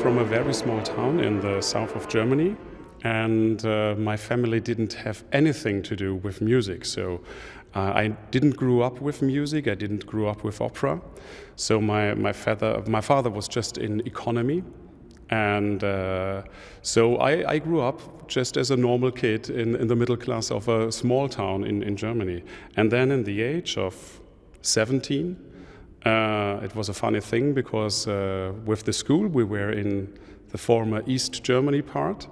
from a very small town in the south of Germany, and my family didn't have anything to do with music. So I didn't grow up with music, I didn't grow up with opera. So my father was just in economy. And so I grew up just as a normal kid in the middle class of a small town in Germany. And then in the age of 17, it was a funny thing because with the school we were in the former East Germany part,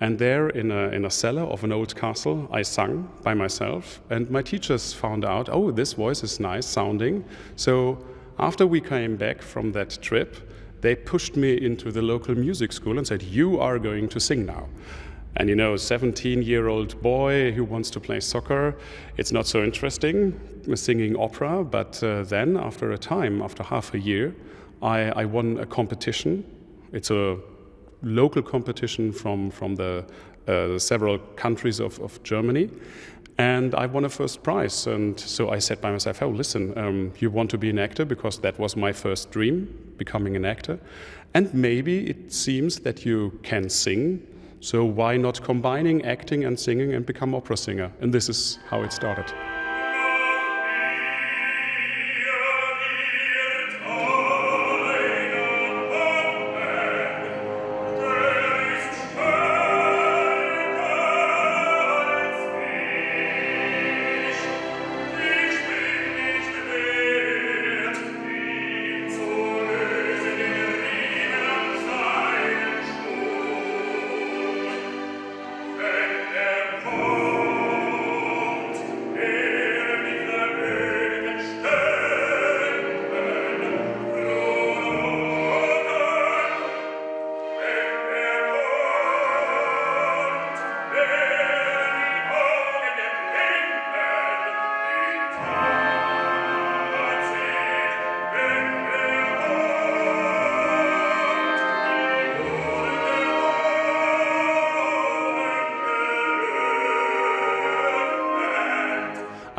and there in a cellar of an old castle I sang by myself, and my teachers found out, oh, this voice is nice sounding. So after we came back from that trip, they pushed me into the local music school and said, you are going to sing now. And you know, 17-year-old boy who wants to play soccer, it's not so interesting singing opera. But then, after a time, after half a year, I won a competition. It's a local competition from the several countries of Germany. And I won a first prize. And so I said by myself, oh, listen, you want to be an actor? Because that was my first dream, becoming an actor. And maybe it seems that you can sing. So why not combining acting and singing and become opera singer? And this is how it started.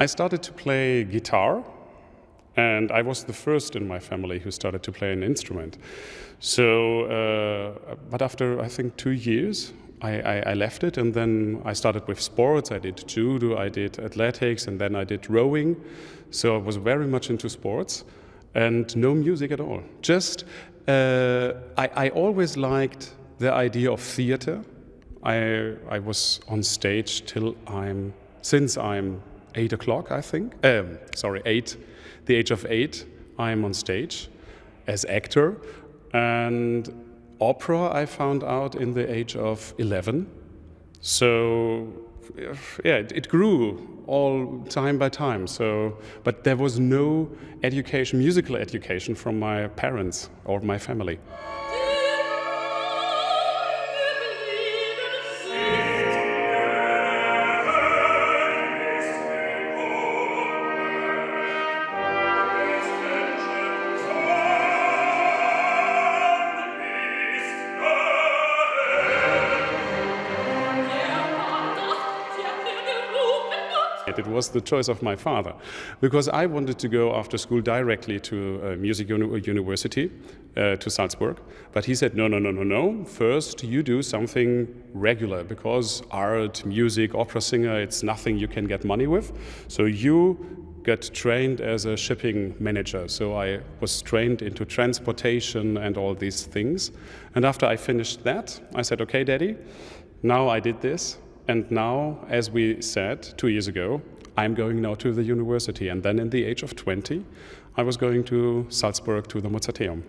I started to play guitar, and I was the first in my family who started to play an instrument. So, but after I think 2 years, I left it, and then I started with sports. I did judo, I did athletics, and then I did rowing. So I was very much into sports, and no music at all. Just, I always liked the idea of theater. I was on stage since I'm 8 o'clock, I think. The age of 8, I'm on stage as actor. And opera I found out in the age of 11. So, yeah, it grew all time by time. So, but there was no education, musical education from my parents or my family. It was the choice of my father, because I wanted to go after school directly to a music university, to Salzburg. But he said, no. First, you do something regular, because art, music, opera singer, it's nothing you can get money with. So you get trained as a shipping manager. So I was trained into transportation and all these things. And after I finished that, I said, okay, Daddy, now I did this. And now, as we said 2 years ago, I'm going now to the university. And then in the age of 20, I was going to Salzburg to the Mozarteum.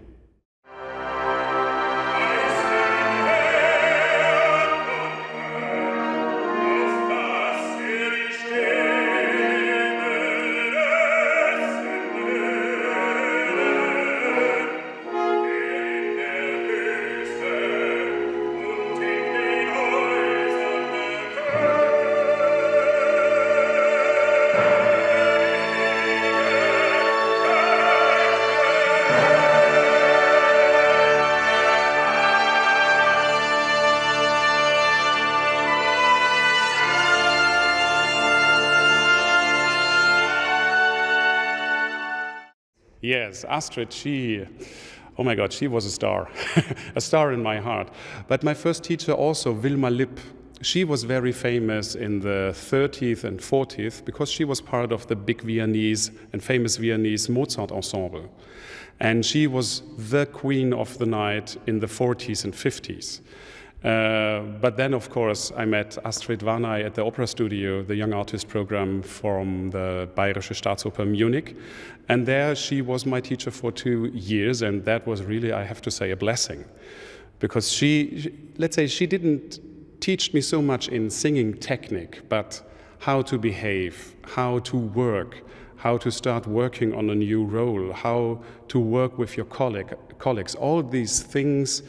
Yes, Astrid, she Oh my God, she was a star, a star in my heart. But my first teacher also, Wilma Lipp, she was very famous in the 30th and 40th because she was part of the big Viennese and famous Viennese Mozart ensemble. And she was the queen of the night in the 40s and 50s. But then, of course, I met Astrid Warnay at the Opera Studio, the Young Artist Program from the Bayerische Staatsoper Munich. And there she was my teacher for 2 years, and that was really, I have to say, a blessing. Because let's say, she didn't teach me so much in singing technique, but how to behave, how to work, how to start working on a new role, how to work with your colleagues. All these things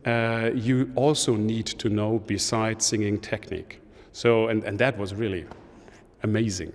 you also need to know besides singing technique. So, and that was really amazing.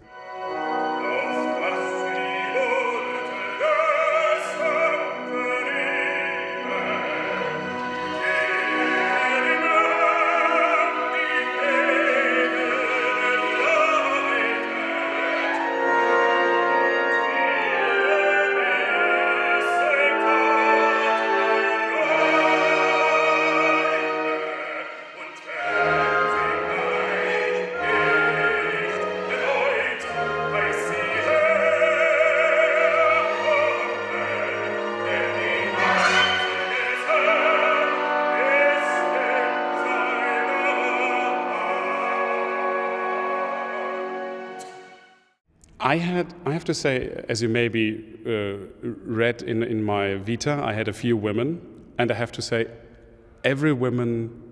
I have to say, as you maybe read in my vita, I had a few women, and I have to say, every woman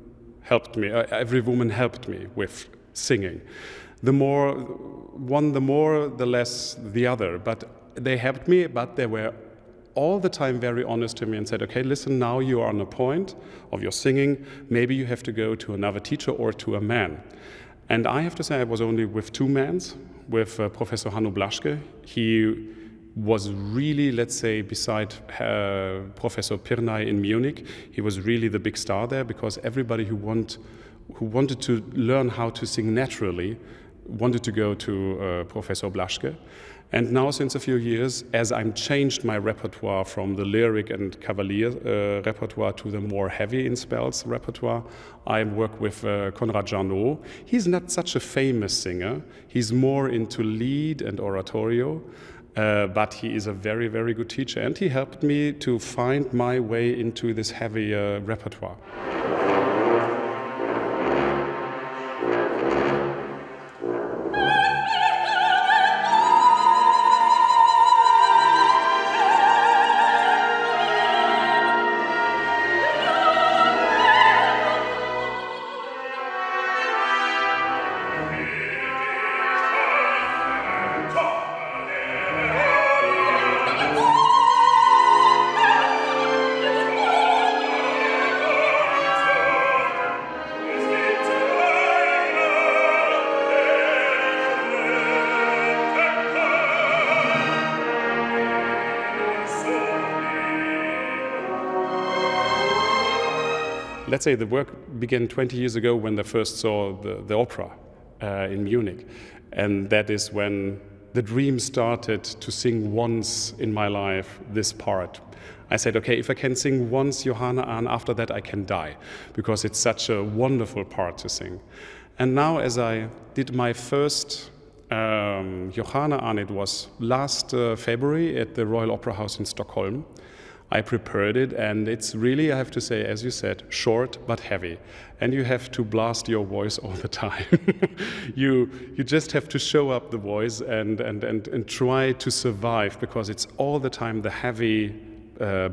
helped me with singing. The more one, the less the other. But they helped me, but they were all the time very honest to me and said, okay, listen, now you are on a point of your singing, maybe you have to go to another teacher or to a man. And I have to say I was only with two men, with Professor Hanno Blaschke. He was really, let's say, beside Professor Pirnay in Munich, he was really the big star there because everybody who wanted to learn how to sing naturally wanted to go to Professor Blaschke. And now, since a few years, as I'm changed my repertoire from the lyric and cavalier repertoire to the more heavy in spells repertoire, I work with Konrad Jarnot. He's not such a famous singer. He's more into lead and oratorio, but he is a very, very good teacher. And he helped me to find my way into this heavy repertoire. Let's say the work began 20 years ago when I first saw the opera in Munich. And that is when the dream started to sing once in my life this part. I said, okay, if I can sing once Johanna Ahn, after that I can die, because it's such a wonderful part to sing. And now as I did my first Johanna Ahn, it was last February at the Royal Opera House in Stockholm. I prepared it, and it's really, I have to say, as you said, short but heavy. And you have to blast your voice all the time. you just have to show up the voice and try to survive, because it's all the time the heavy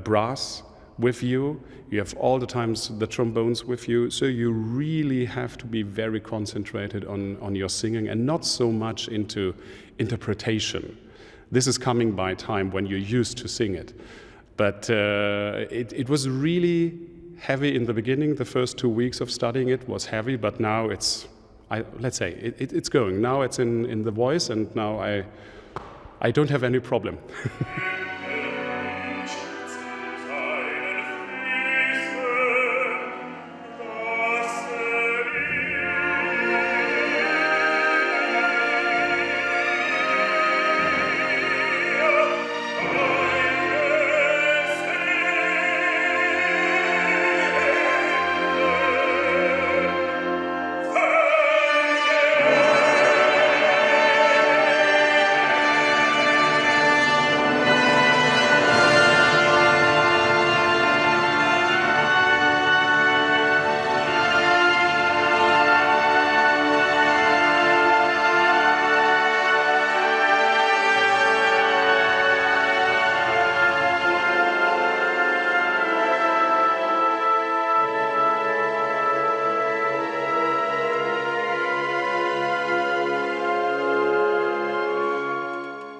brass with you. You have all the times the trombones with you. So you really have to be very concentrated on your singing and not so much into interpretation. This is coming by time when you're used to sing it. But it was really heavy in the beginning. The first 2 weeks of studying it was heavy, but now it's, let's say, it's going. Now it's in the voice, and now I don't have any problem.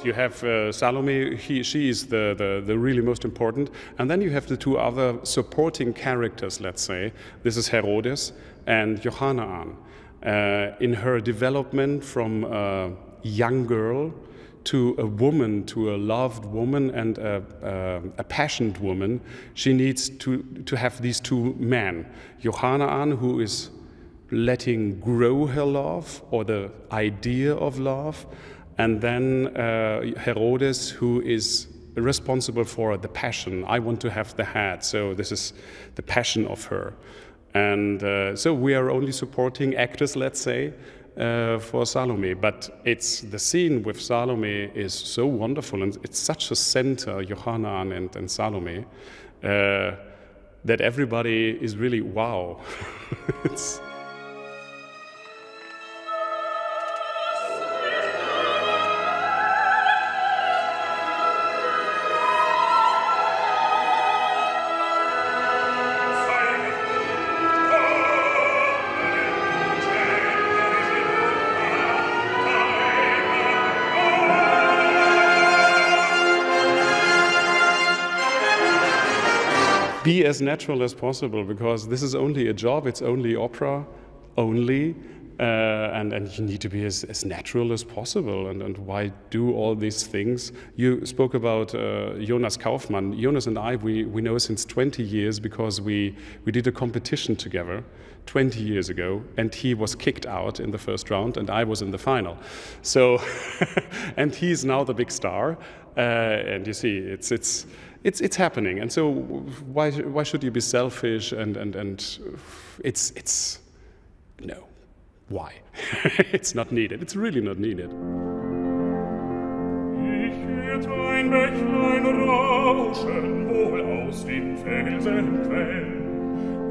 You have Salome, she is the really most important. And then you have the two other supporting characters, let's say. This is Herodes and Johanna in her development from a young girl to a woman, to a loved woman and a passionate woman. She needs to have these two men. Johanna, who is letting grow her love or the idea of love, and then Herodes, who is responsible for the passion. I want to have the head, so this is the passion of her. And so we are only supporting actors, let's say, for Salome. But it's the scene with Salome is so wonderful, and it's such a center, Johanna and Salome, that everybody is really wow. It's be as natural as possible, because this is only a job, it's only opera, only, and you need to be as natural as possible. And why do all these things? You spoke about Jonas Kaufmann. Jonas and I, we know since 20 years because we did a competition together 20 years ago, and he was kicked out in the first round, and I was in the final. So, and he's now the big star, and you see, it's happening, and so why should you be selfish and it's no, why? It's not needed. It's really not needed. Ich hört ein Bächlein rauschen, wohl aus dem Felsenquell.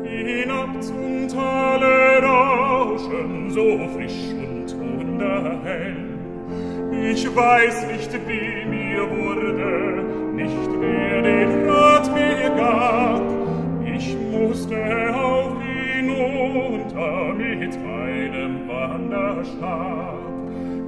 Hinab zum Tale rauschen, so frisch und wunderhell. Ich weiß nicht, wie mir wurde, nicht wer den Rat mir gab. Ich musste auch hinunter mit meinem Wanderstab.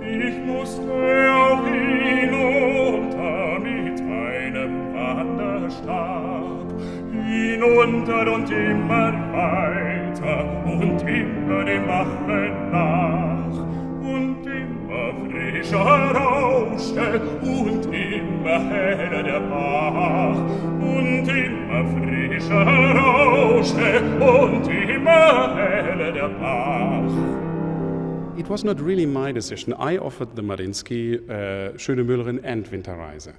Ich musste auch hinunter mit meinem Wanderstab. Hinunter und immer weiter und immer dem Bachen nach. Und immer frischer rauschte und immer heller der Bach. Und immer frischer rauschte und immer heller der Bach. It was not really my decision. I offered the Mariinsky, Schöne Müllerin and Winterreise.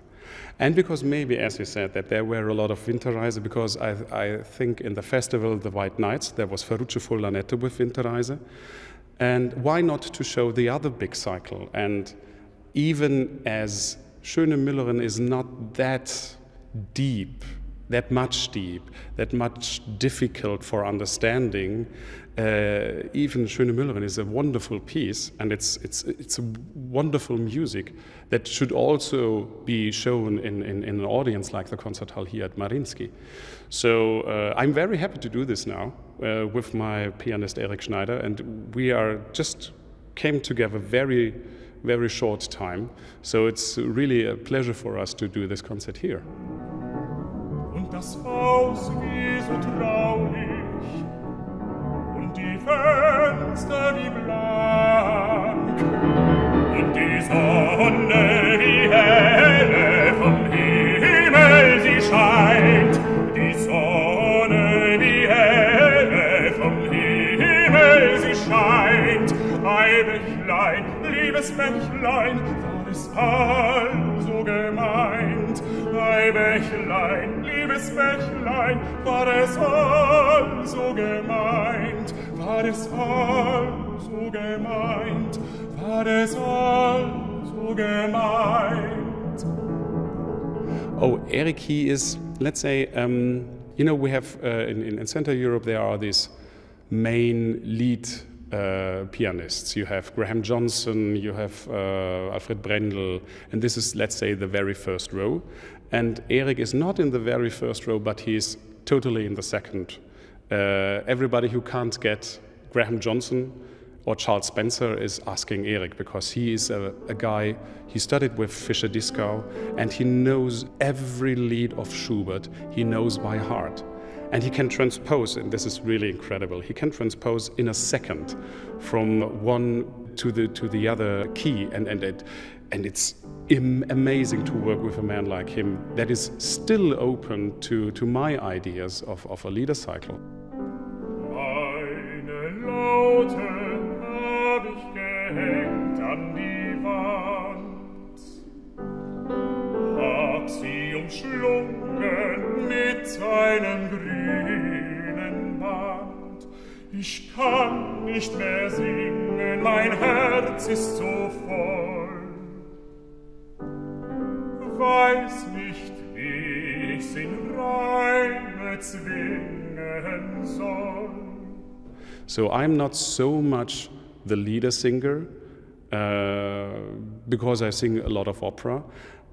And because maybe, as you said, that there were a lot of Winterreise, because I think in the festival, the White Nights, there was Ferruccio Furlanetto with Winterreise. And why not to show the other big cycle? And even as Schöne Müllerin is not that deep, that much difficult for understanding, even Schöne Müllerin is a wonderful piece, and it's a wonderful music that should also be shown in an audience like the concert hall here at Mariinsky. So I'm very happy to do this now with my pianist Erik Schneider, and we are just came together very short time. So it's really a pleasure for us to do this concert here. Und das Haus wie so traulich und die Fenster wie blank und die Sonne wie helle vom Himmel sie scheint, die Sonne wie helle vom Himmel sie scheint. Ei Bächlein, liebes Bächlein, war es also gemeint. Ei Bächlein, liebes Bächlein, war es also gemeint. War es also gemeint, war es also gemeint. Oh, Erik, he is, let's say, you know, we have in Central Europe there are these main lead pianists. You have Graham Johnson, you have Alfred Brendel, and this is, let's say, the very first row. And Erik is not in the very first row, but he's totally in the second. Everybody who can't get Graham Johnson or Charles Spencer is asking Eric, because he is a guy, he studied with Fischer-Dieskau, and he knows every lied of Schubert, he knows by heart. And he can transpose, and this is really incredible, he can transpose in a second from one to the other key, and it's amazing to work with a man like him that is still open to my ideas of a Liedercycle. Meine Laute hab ich gehängt an die Wand, hab sie umschlungen mit einem grünen Band. Ich kann nicht mehr singen, mein Herz ist so voll, weiß nicht, wie ich's in Reime zwingen soll. So I'm not so much the leader singer, because I sing a lot of opera,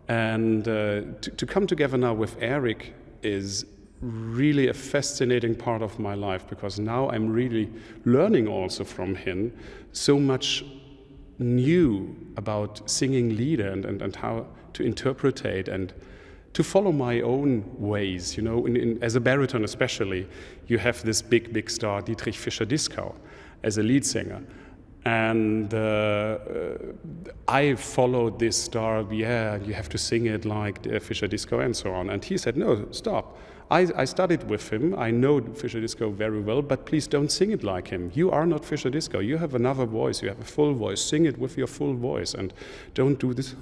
and to come together now with Eric is really a fascinating part of my life, because now I'm really learning also from him so much new about singing Lieder and how to interpretate and to follow my own ways. You know, as a baritone especially, you have this big star, Dietrich Fischer-Dieskau, as a lead singer. And I followed this star, yeah, you have to sing it like Fischer-Dieskau and so on. And he said, no, stop. I studied with him, I know Fischer-Dieskau very well, but please don't sing it like him. You are not Fischer-Dieskau, you have another voice, you have a full voice, sing it with your full voice and don't do this.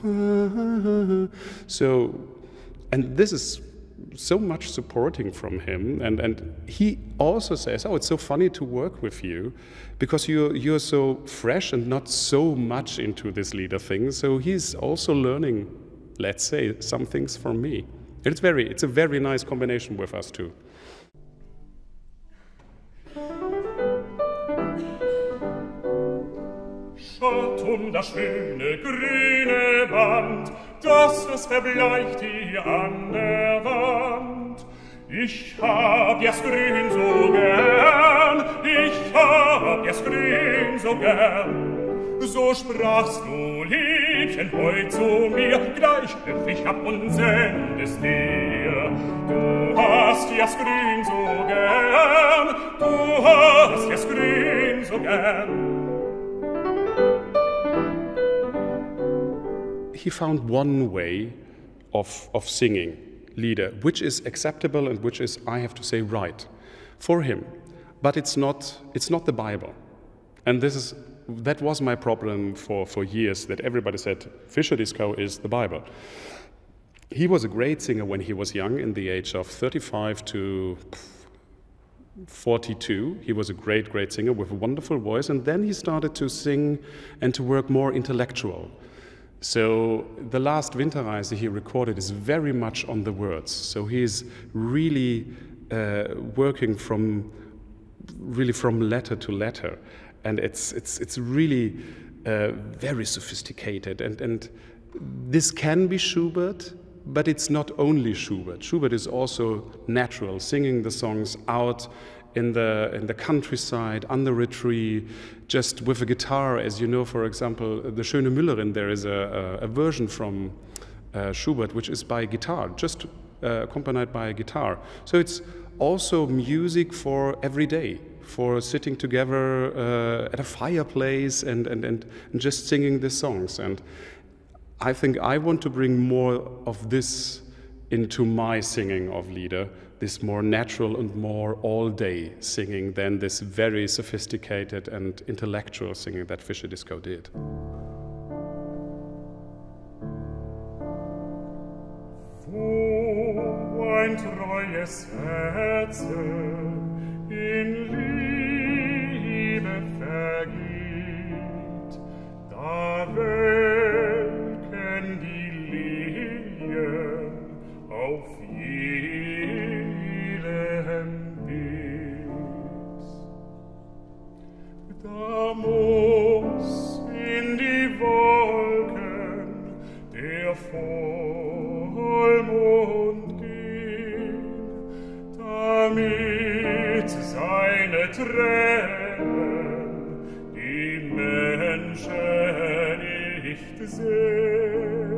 So, and this is so much supporting from him, and he also says, oh, it's so funny to work with you because you're so fresh and not so much into this leader thing, so he's also learning, let's say, some things from me. It's a very nice combination with us two. Schaut das schöne grüne Band, dass es verbleicht hier an der Wand. Ich hab das Grün so gern, ich hab das Grün so gern. So sprachst du, Liebchen, heut zu mir, gleich hüpf ich ab und send es dir. Du hast das Grün so gern, du hast das Grün so gern. He found one way of singing Lieder, which is acceptable and which is, I have to say, right for him. But it's not the Bible. And that was my problem for years, that everybody said Fischer-Dieskau is the Bible. He was a great singer when he was young, in the age of 35 to 42. He was a great singer with a wonderful voice, and then he started to sing and to work more intellectual. So the last Winterreise he recorded is very much on the words. So he's really working from letter to letter, and it's really very sophisticated. And this can be Schubert, but it's not only Schubert. Schubert is also natural, singing the songs out in the countryside, under a tree, just with a guitar. As you know, for example, the Schöne Müllerin, there is a version from Schubert which is by guitar, just accompanied by a guitar. So it's also music for every day, for sitting together at a fireplace and just singing the songs. And I think I want to bring more of this into my singing of Lieder, this more natural and more all-day singing than this very sophisticated and intellectual singing that Fischer-Dieskau did. Wo ein treues Herz in Liebe vergeht, da welken die Lilien auf jedem Beet. Da muss in die Wolken der Vollmond gehen, damit sein nicht sehn.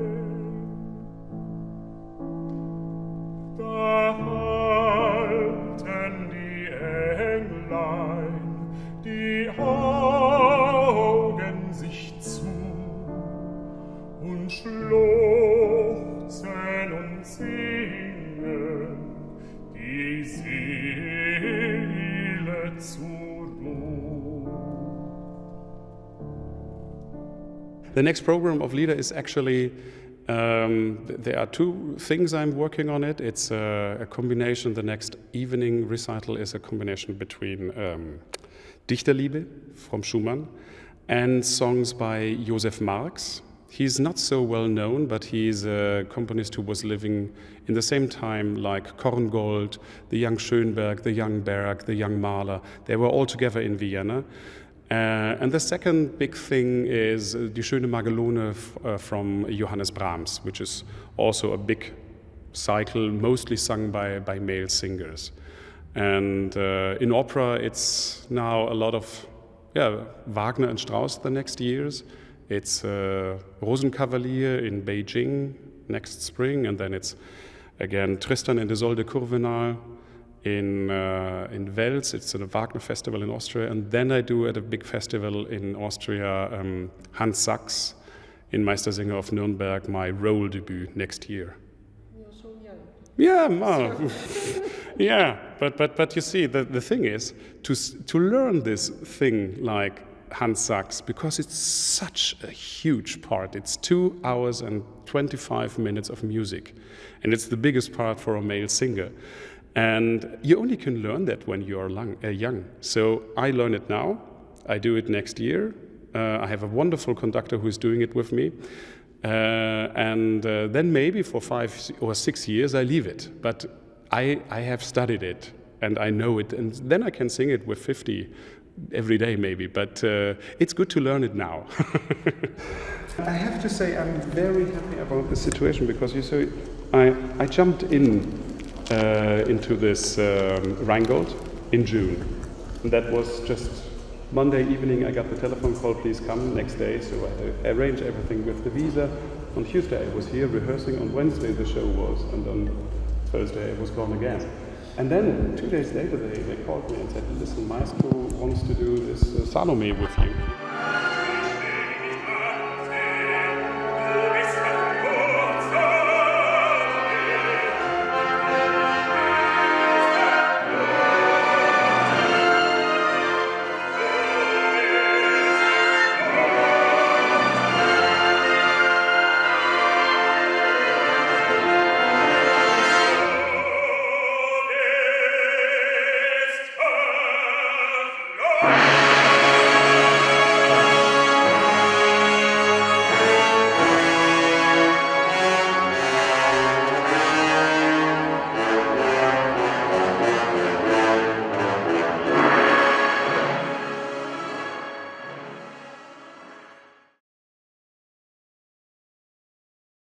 Da halten die Englein die Augen sich zu und schluchzen und singen die Seele zur Ruhe. The next program of Lieder is actually, there are two things I'm working on it. It's a combination, the next evening recital is a combination between Dichterliebe from Schumann and songs by Joseph Marx. He's not so well known, but he's a componist who was living in the same time like Korngold, the young Schönberg, the young Berg, the young Mahler. They were all together in Vienna. And the second big thing is Die schöne Magelone from Johannes Brahms, which is also a big cycle, mostly sung by male singers. And in opera, it's now a lot of Wagner and Strauss the next years. It's Rosenkavalier in Beijing next spring, and then it's again Tristan and Isolde Courvenal in Wels. It's a Wagner festival in Austria, and then I do at a big festival in Austria, Hans Sachs in Meistersinger of Nürnberg, my role debut next year. You're so young. Yeah, yeah, but you see, the thing is to learn this thing like Hans Sachs, because it's such a huge part. It's 2 hours and 25 minutes of music, and it's the biggest part for a male singer. And you only can learn that when you are young. So I learn it now. I do it next year. I have a wonderful conductor who is doing it with me. And then maybe for 5 or 6 years I leave it. But I have studied it and I know it. And then I can sing it with 50 every day maybe. But it's good to learn it now. I have to say I'm very happy about the situation, because you see, I jumped into this Rheingold in June. And that was just Monday evening. I got the telephone call, please come next day. So I arranged everything with the visa. On Tuesday I was here rehearsing. On Wednesday the show was, and on Thursday I was gone again. And then 2 days later they called me and said, listen, Maestro wants to do this Salome with you.